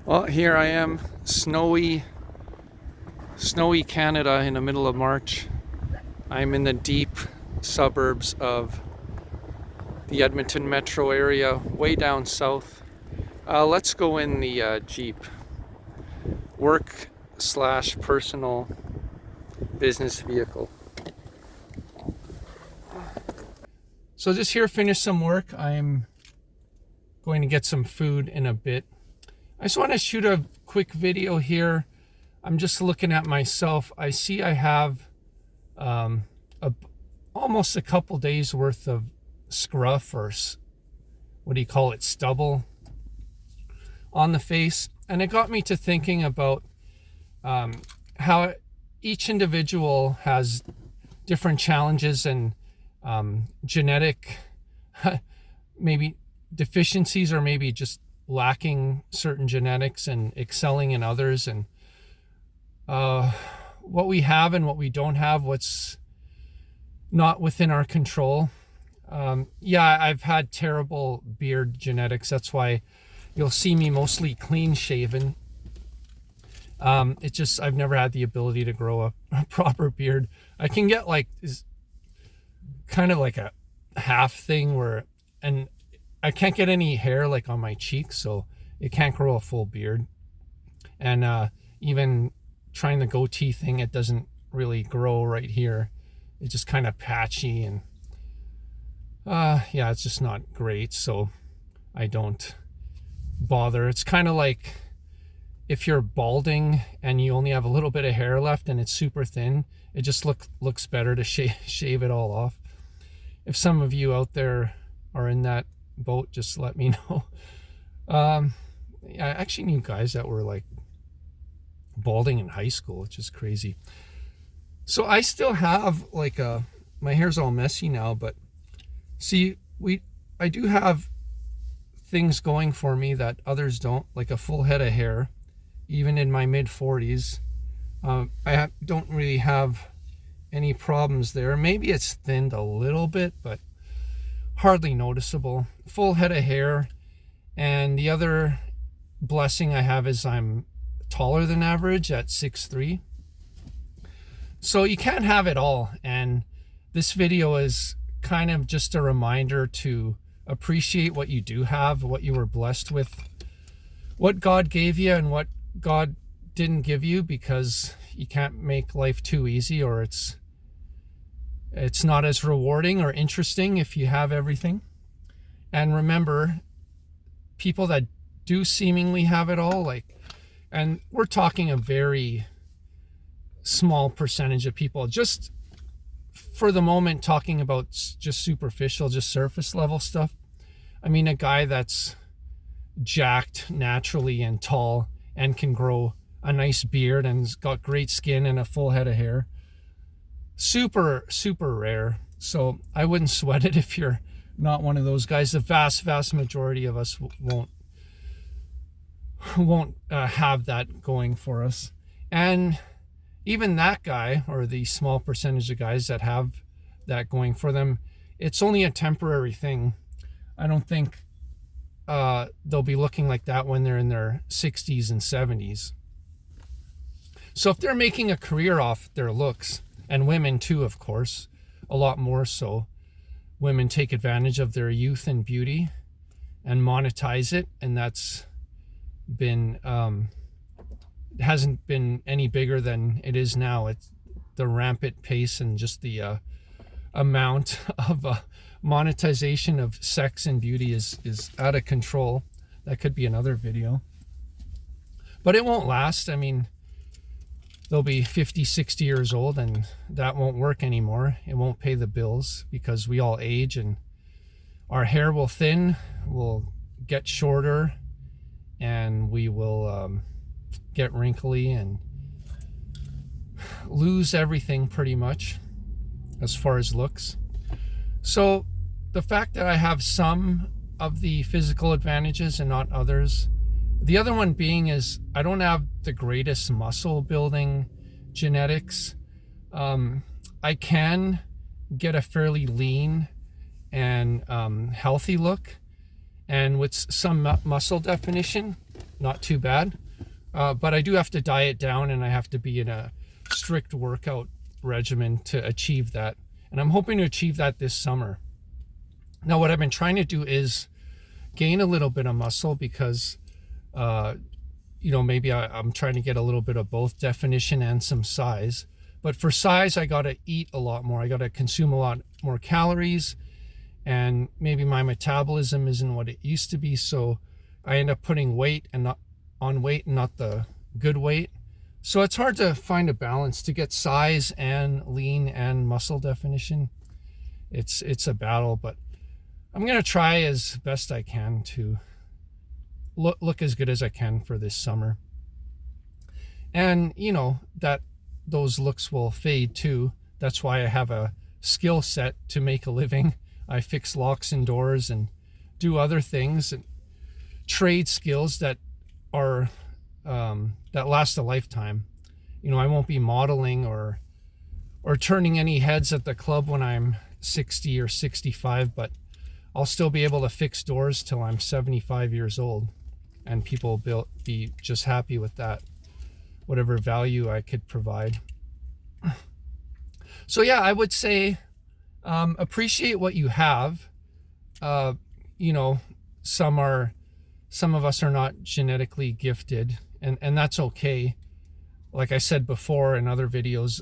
Well, here I am, snowy Canada in the middle of March. I'm in the deep suburbs of the Edmonton metro area, way down south. Let's go in the Jeep. Work slash personal business vehicle. So just here, finish some work. I'm going to get some food in a bit. I just want to shoot a quick video here. I'm just looking at myself. I see I have almost a couple days worth of scruff, or what do you call it, stubble on the face. And it got me to thinking about how each individual has different challenges and genetic maybe deficiencies, or maybe just lacking certain genetics and excelling in others, and what we have and what we don't have, what's not within our control. Yeah, I've had terrible beard genetics. That's why you'll see me mostly clean shaven. It's just I've never had the ability to grow a proper beard. I can get like is kind of like a half thing where, and I can't get any hair like on my cheeks, so it can't grow a full beard. And even trying the goatee thing, it doesn't really grow right here. It's just kind of patchy, and yeah, it's just not great, so I don't bother. It's kind of like if you're balding and you only have a little bit of hair left and it's super thin, it just looks better to shave it all off. If some of you out there are in that boat, just let me know. I actually knew guys that were like balding in high school, which is crazy. So I still have like my hair's all messy now, but see, I do have things going for me that others don't, like a full head of hair, even in my mid 40s. I don't really have any problems there. Maybe it's thinned a little bit, but hardly noticeable. Full head of hair. And the other blessing I have is I'm taller than average at 6'3". So you can't have it all. And this video is kind of just a reminder to appreciate what you do have, what you were blessed with, what God gave you and what God didn't give you, because you can't make life too easy, or it's not as rewarding or interesting if you have everything. And remember, people that do seemingly have it all, and we're talking a very small percentage of people, just for the moment talking about just superficial, just surface level stuff. I mean, a guy that's jacked naturally and tall and can grow a nice beard and has got great skin and a full head of hair, super rare. So I wouldn't sweat it if you're not one of those guys. The vast majority of us won't have that going for us. And even that guy, or the small percentage of guys that have that going for them, it's only a temporary thing. I don't think they'll be looking like that when they're in their 60s and 70s. So if they're making a career off their looks, and women too, of course, a lot more so, women take advantage of their youth and beauty and monetize it, and that's been hasn't been any bigger than it is now. It's the rampant pace and just the amount of monetization of sex and beauty is out of control. That could be another video, but it won't last. I mean, they'll be 50, 60 years old and that won't work anymore. It won't pay the bills, because we all age and our hair will thin, will get shorter, and we will get wrinkly and lose everything pretty much as far as looks. So the fact that I have some of the physical advantages and not others, the other one being is I don't have the greatest muscle building genetics. I can get a fairly lean and healthy look, and with some muscle definition. not too bad. But I do have to diet down, and I have to be in a strict workout regimen to achieve that. And I'm hoping to achieve that this summer. Now, what I've been trying to do is gain a little bit of muscle because, maybe I'm trying to get a little bit of both definition and some size. But for size, I got to eat a lot more. I got to consume a lot more calories, and maybe my metabolism isn't what it used to be. So I end up putting weight and not the good weight. So it's hard to find a balance to get size and lean and muscle definition. It's a battle, but I'm going to try as best I can to look as good as I can for this summer. And that those looks will fade too. That's why I have a skill set to make a living. I fix locks and doors and do other things and trade skills that are that last a lifetime. I won't be modeling or turning any heads at the club when I'm 60 or 65, but I'll still be able to fix doors till I'm 75 years old, and people will be just happy with that, whatever value I could provide. So yeah, I would say appreciate what you have. Some of us are not genetically gifted, and that's okay. Like I said before in other videos,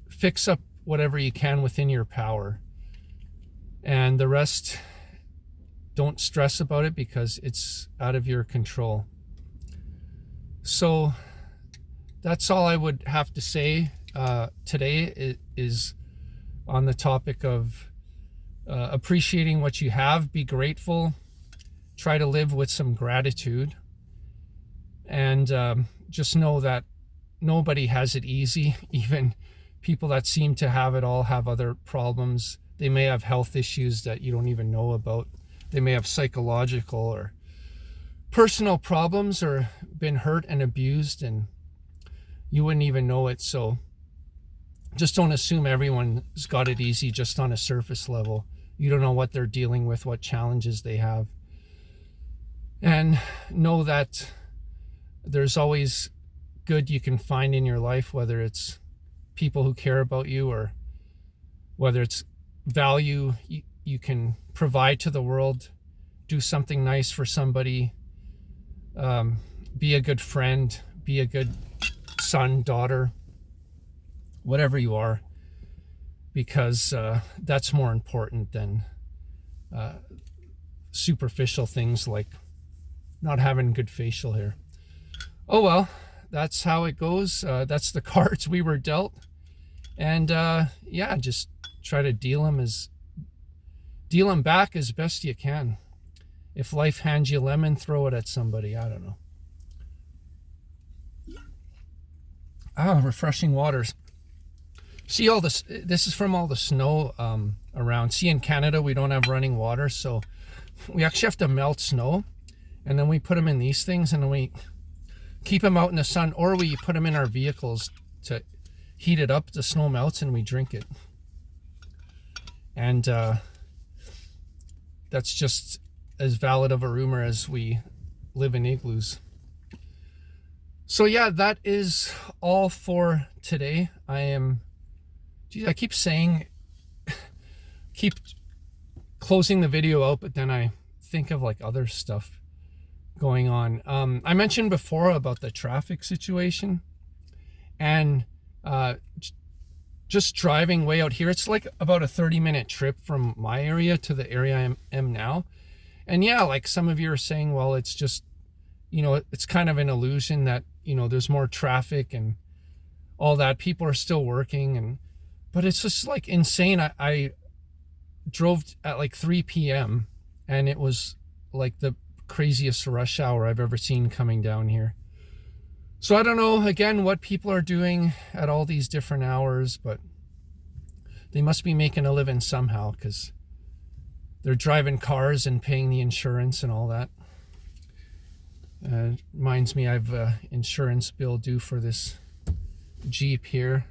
fix up whatever you can within your power, and the rest, don't stress about it because it's out of your control. So that's all I would have to say today is on the topic of appreciating what you have. Be grateful. Try to live with some gratitude, and just know that nobody has it easy. Even people that seem to have it all have other problems. They may have health issues that you don't even know about. They may have psychological or personal problems, or been hurt and abused, and you wouldn't even know it. So just don't assume everyone's got it easy just on a surface level. You don't know what they're dealing with, what challenges they have. And know that there's always good you can find in your life, whether it's people who care about you, or whether it's value you can provide to the world. Do something nice for somebody. Be a good friend. Be a good son, daughter, whatever you are, because that's more important than superficial things like not having good facial hair. Oh well, that's how it goes. That's the cards we were dealt, and yeah, just try to deal them back as best you can. If life hands you lemon, throw it at somebody. I don't know. Refreshing waters. See all this is from all the snow around. See, in Canada we don't have running water, so we actually have to melt snow, and then we put them in these things, and then we keep them out in the sun, or we put them in our vehicles to heat it up. The snow melts and we drink it. And that's just as valid of a rumor as we live in igloos. So yeah, that is all for today. I keep closing the video out, but then I think of like other stuff going on. I mentioned before about the traffic situation, and just driving way out here. It's like about a 30-minute trip from my area to the area I am now. And yeah, like some of you are saying, well, it's just, it's kind of an illusion that, there's more traffic and all that. People are still working, but it's just like insane. I drove at like 3 p.m. and it was like the craziest rush hour I've ever seen coming down here. So I don't know, again, what people are doing at all these different hours, but they must be making a living somehow, because they're driving cars and paying the insurance and all that. Reminds me, I have an insurance bill due for this Jeep here.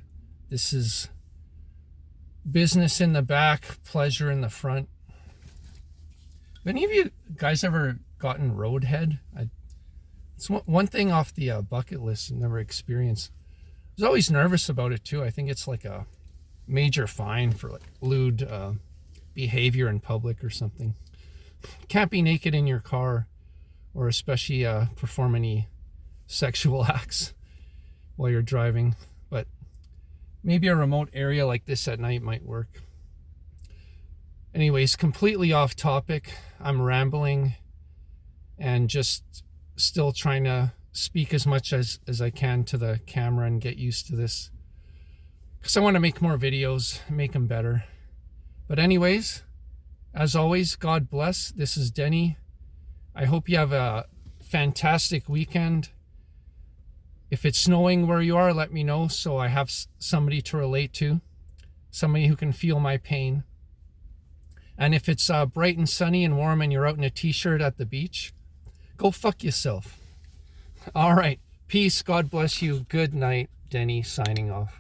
This is business in the back, pleasure in the front. Have any of you guys ever gotten roadhead? I It's one thing off the bucket list and never experienced. I was always nervous about it too. I think it's like a major fine for like lewd behavior in public or something. Can't be naked in your car, or especially perform any sexual acts while you're driving. But maybe a remote area like this at night might work. Anyways, completely off topic. I'm rambling and just still trying to speak as much as I can to the camera and get used to this, because I want to make more videos, make them better. But anyways, as always, God bless. This is Denny. I hope you have a fantastic weekend. If it's snowing where you are, let me know so I have somebody to relate to, somebody who can feel my pain. And if it's bright and sunny and warm and you're out in a t-shirt at the beach, go fuck yourself. All right. Peace. God bless you. Good night. Denny signing off.